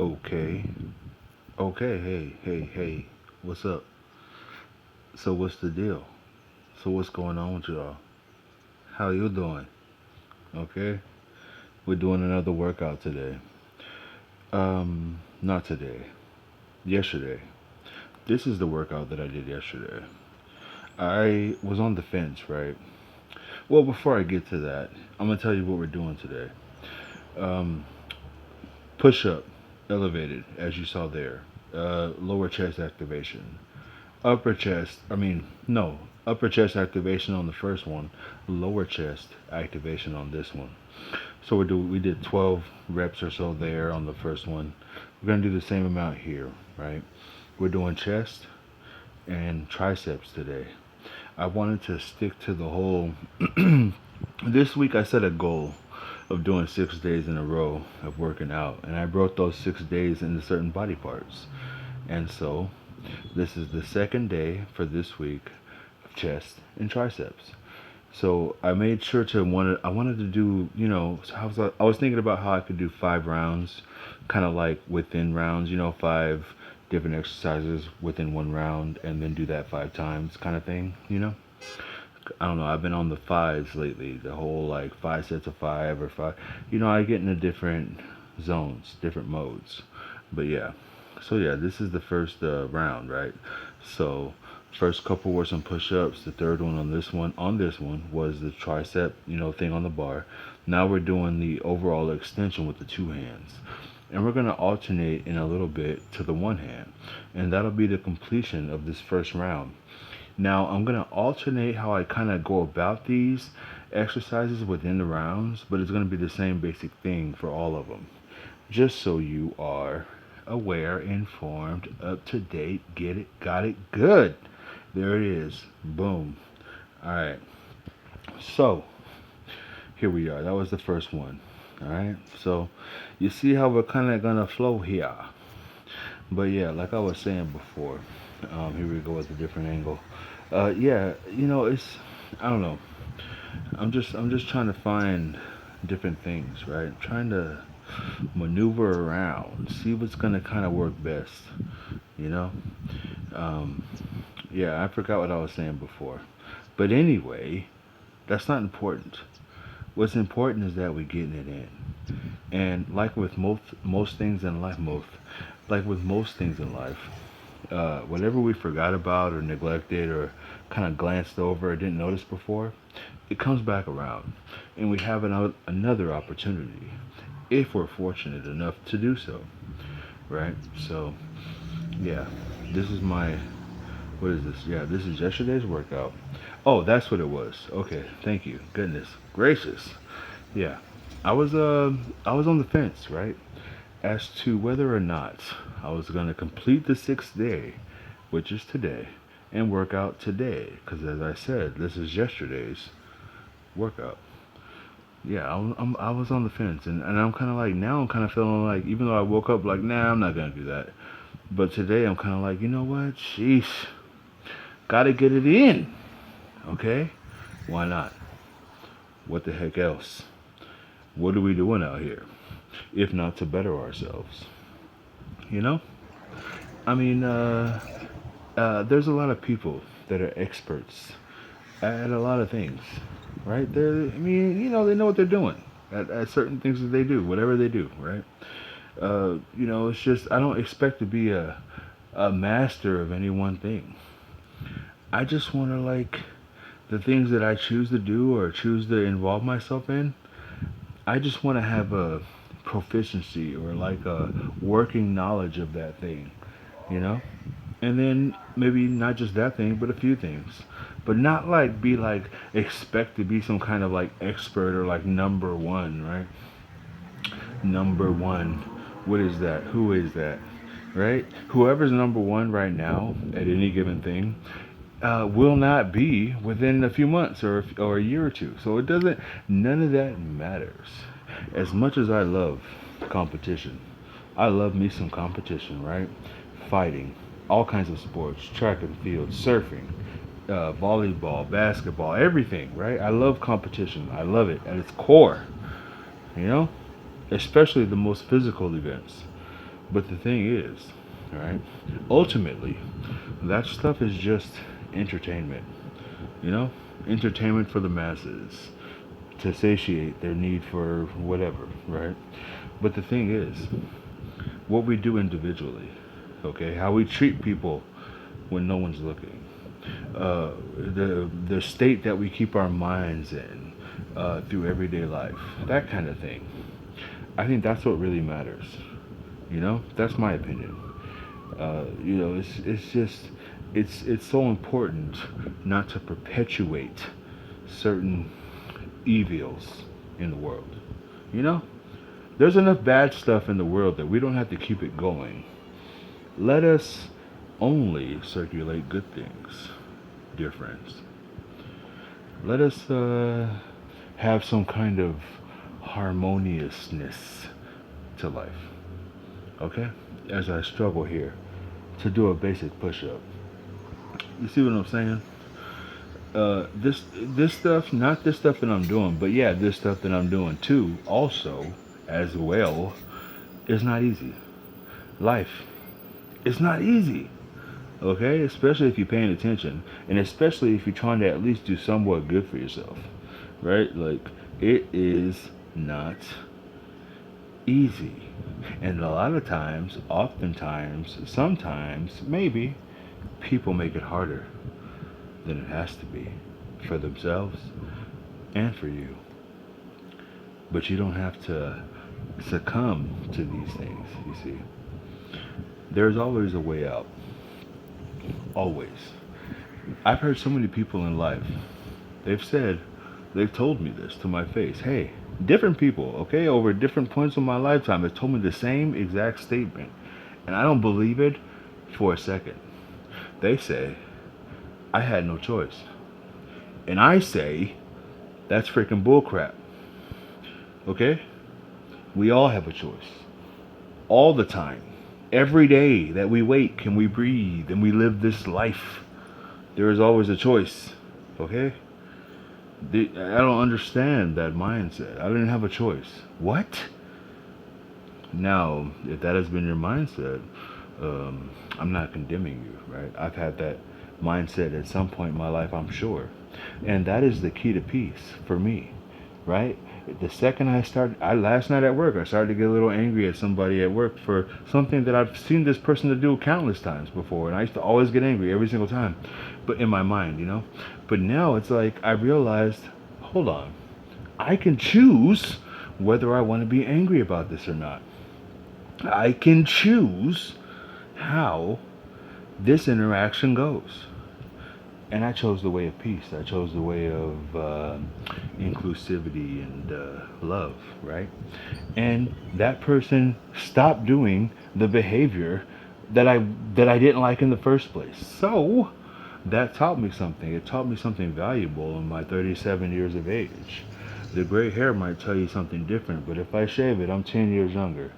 Okay. Okay. Hey. Hey. Hey. What's up? So what's the deal? So what's going on with y'all? How you doing? Okay. We're doing another workout today. Not today. Yesterday. This is the workout that I did yesterday. I was on the fence, right? Well, before I get to that, I'm gonna tell you what we're doing today. Um, Push up, elevated, as you saw there. Lower chest activation. Upper chest, I mean, no, upper chest activation on the first one, lower chest activation on this one. So we did 12 reps or so there on the first one. We're gonna do the same amount here, right? We're doing chest and triceps today. I wanted to stick to the whole. This week I set a goal of doing 6 days in a row of working out, and I broke those 6 days into certain body parts. And so this is the second day for this week of chest and triceps. So I made sure to I wanted to do, so I was thinking about how I could do 5 rounds, kind of like within rounds, five different exercises within one round, and then do that 5 times, kind of thing. I don't know. I've been on the fives lately. The whole like 5 sets of five or five. I get into different zones, different modes. But yeah. So yeah, this is the first round, right? So first couple were some push-ups. The third one on this one was the tricep, thing on the bar. Now we're doing the overall extension with the two hands. And we're going to alternate in a little bit to the one hand. And that'll be the completion of this first round. Now I'm going to alternate how I kind of go about these exercises within the rounds, but it's going to be the same basic thing for all of them. Just so you are aware, informed, up to date, get it, got it, good. There it is. Boom. All right. So here we are. That was the first one. All right. So you see how we're kind of going to flow here. But yeah, like I was saying before, here we go with a different angle. Yeah, it's I don't know. I'm just trying to find different things, right? Trying to maneuver around, see what's gonna kind of work best. You know. Um, yeah, I forgot what I was saying before. But anyway, that's not important. What's important is that we're getting it in. And like with most things in life, whatever we forgot about or neglected or kind of glanced over or didn't notice before, it comes back around, and we have another opportunity if we're fortunate enough to do so, right? So, yeah, this is my what is this? Yeah, this is yesterday's workout. Oh, that's what it was. Okay, thank you. Goodness gracious. Yeah, I was uh I was on the fence, right, as to whether or not I was gonna complete the 6th day, which is today, and work out today. Because as I said, this is yesterday's workout. Yeah, I was on the fence, and I'm kind of like now I'm kind of feeling like even though I woke up like nah I'm not gonna do that, but today I'm kind of like you know what, sheesh, gotta get it in, okay? Why not? What the heck else? What are we doing out here if not to better ourselves? You know? I mean, there's a lot of people that are experts at a lot of things, right? I mean, they know what they're doing at certain things that they do, whatever they do, right? It's just I don't expect to be a master of any one thing. I just want to like the things that I choose to do or choose to involve myself in. I just want to have a proficiency or like a working knowledge of that thing, you know? And then maybe not just that thing, but a few things. But not like be like expect to be some kind of like expert or like number one, right? Number one. What is that? Who is that? Right? Whoever's number one right now at any given thing will not be within a few months or a year or two. So it doesn't, none of that matters. As much as I love competition, I love me some competition, right? Fighting, all kinds of sports, track and field, surfing, volleyball, basketball, everything, right? I love competition. I love it at its core, you know? Especially the most physical events. But the thing is, right? Ultimately, that stuff is just entertainment. You know, entertainment for the masses to satiate their need for whatever, right? But the thing is, what we do individually, okay, how we treat people when no one's looking, the state that we keep our minds in through everyday life, that kind of thing. I think that's what really matters. You know, that's my opinion. It's just it's so important not to perpetuate certain evils in the world. You know, there's enough bad stuff in the world that we don't have to keep it going. Let us only circulate good things, dear friends. Let us have some kind of harmoniousness to life. Okay? As I struggle here to do a basic push up. You see what I'm saying? This stuff, not this stuff that I'm doing, but yeah, this stuff that I'm doing too, also as well, is not easy. Life, it's not easy. Okay, especially if you're paying attention, and especially if you're trying to at least do somewhat good for yourself, right? Like it is not easy, and a lot of times, oftentimes, sometimes, maybe people make it harder than it has to be for themselves and for you. But you don't have to succumb to these things, you see. There's always a way out. Always. I've heard so many people in life, they've said, they've told me this to my face. Hey, different people, okay, over different points of my lifetime have told me the same exact statement. And I don't believe it for a second. They say, I had no choice. And I say, that's freaking bullcrap. Okay? We all have a choice. All the time. Every day that we wake and we breathe and we live this life, there is always a choice. Okay? I don't understand that mindset. I didn't have a choice. What? Now, if that has been your mindset, I'm not condemning you, right? I've had that mindset at some point in my life, I'm sure. And that is the key to peace for me, right? The second last night at work, I started to get a little angry at somebody at work for something that I've seen this person to do countless times before. And I used to always get angry every single time, but in my mind, you know? But now it's like I realized, hold on, I can choose whether I want to be angry about this or not. I can choose how this interaction goes. And I chose the way of peace. I chose the way of inclusivity and love, right? And that person stopped doing the behavior that I didn't like in the first place. So that taught me something. It taught me something valuable in my 37 years of age. The gray hair might tell you something different, but if I shave it, I'm 10 years younger.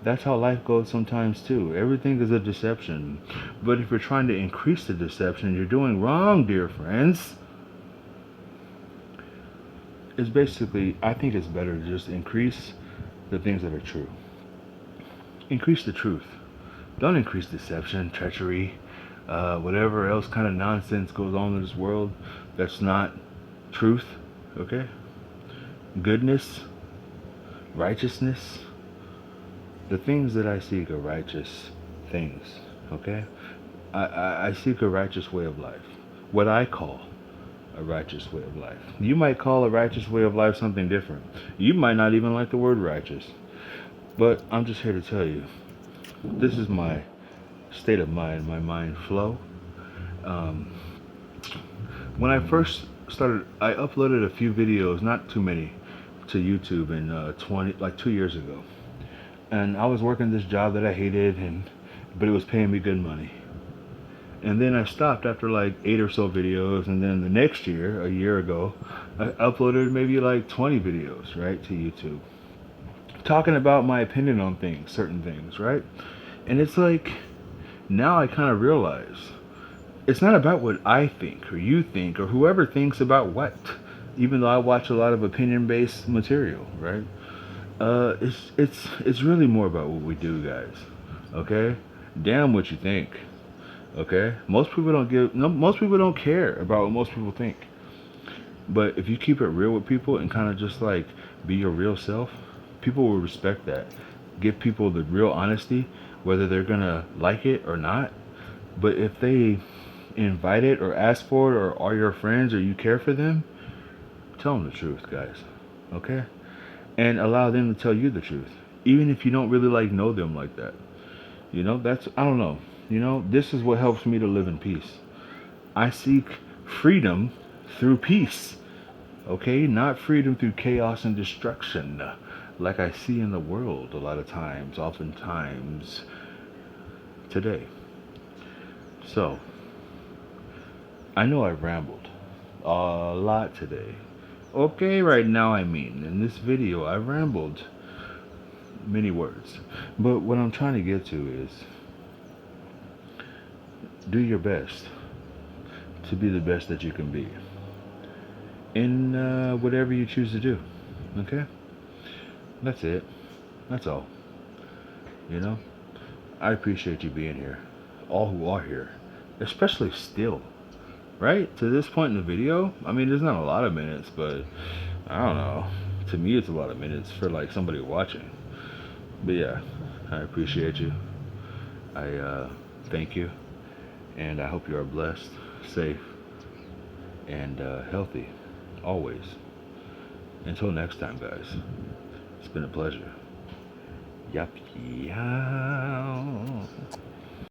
That's how life goes sometimes too. Everything is a deception. But if you're trying to increase the deception, you're doing wrong, dear friends. It's basically, I think it's better to just increase the things that are true. Increase the truth. Don't increase deception, treachery, whatever else kind of nonsense goes on in this world that's not truth, okay? Goodness, righteousness. The things that I seek are righteous things, okay? I seek a righteous way of life. What I call a righteous way of life. You might call a righteous way of life something different. You might not even like the word righteous. But I'm just here to tell you, this is my state of mind, my mind flow. Um, when I first started, I uploaded a few videos, not too many, to YouTube in 2 years ago. And I was working this job that I hated, but it was paying me good money. And then I stopped after like 8 or so videos, and then the next year, a year ago, I uploaded maybe like 20 videos, right, to YouTube, talking about my opinion on things, certain things, right? And it's like, now I kind of realize, it's not about what I think, or you think, or whoever thinks about what, even though I watch a lot of opinion-based material, right? It's really more about what we do, guys. Okay? Damn what you think. Okay? Most people don't give no, most people don't care about what most people think. But if you keep it real with people and kind of just like be your real self, people will respect that. Give people the real honesty, whether they're gonna like it or not. But if they invite it or ask for it or are your friends or you care for them, tell them the truth, guys. Okay? And allow them to tell you the truth. Even if you don't really like know them like that. That's I don't know. This is what helps me to live in peace. I seek freedom through peace. Okay? Not freedom through chaos and destruction. Like I see in the world a lot of times, oftentimes today. So, I know I rambled a lot today. Okay, right now I mean, in this video I rambled many words. But what I'm trying to get to is do your best to be the best that you can be in whatever you choose to do. Okay? That's it. That's all. You know? I appreciate you being here. All who are here. Especially still. Right? To this point in the video, I mean, there's not a lot of minutes, but I don't know. To me, it's a lot of minutes for like somebody watching. But yeah, I appreciate you. I thank you. And I hope you are blessed, safe, and healthy. Always. Until next time, guys. It's been a pleasure. Yup. Yeah.